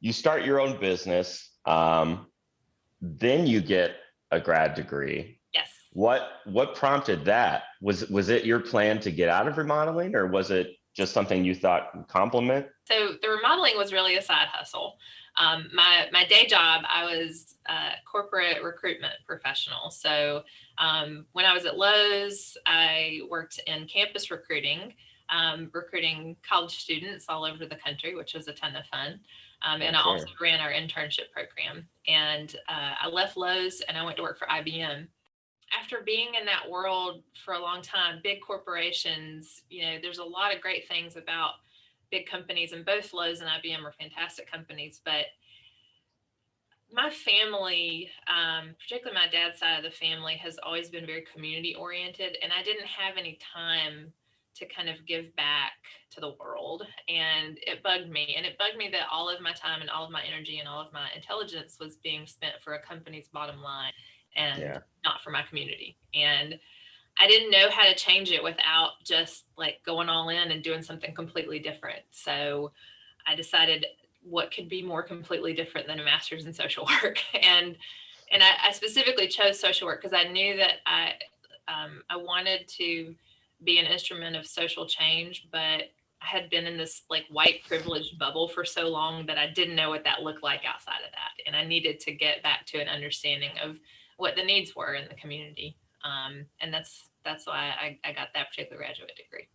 you start your own business, then you get a grad degree. Yes. What prompted that? Was it your plan to get out of remodeling, or was it just something you thought would complement? So the remodeling was really a side hustle. My day job, I was a corporate recruitment professional. So when I was at Lowe's, I worked in campus recruiting, recruiting college students all over the country, which was a ton of fun. I'm And I also sure. ran our internship program. And I left Lowe's and I went to work for IBM. After being in that world for a long time, big corporations, there's a lot of great things about big companies, and both Lowe's and IBM are fantastic companies. But my family, particularly my dad's side of the family, has always been very community oriented, and I didn't have any time to kind of give back to the world. And it bugged me. And it bugged me that all of my time and all of my energy and all of my intelligence was being spent for a company's bottom line and Yeah. not for my community. And I didn't know how to change it without just like going all in and doing something completely different. So I decided what could be more completely different than a master's in social work. And I specifically chose social work because I knew that I wanted to be an instrument of social change, but I had been in this like white privileged bubble for so long that I didn't know what that looked like outside of that. And I needed to get back to an understanding of what the needs were in the community. And that's why I got that particular graduate degree.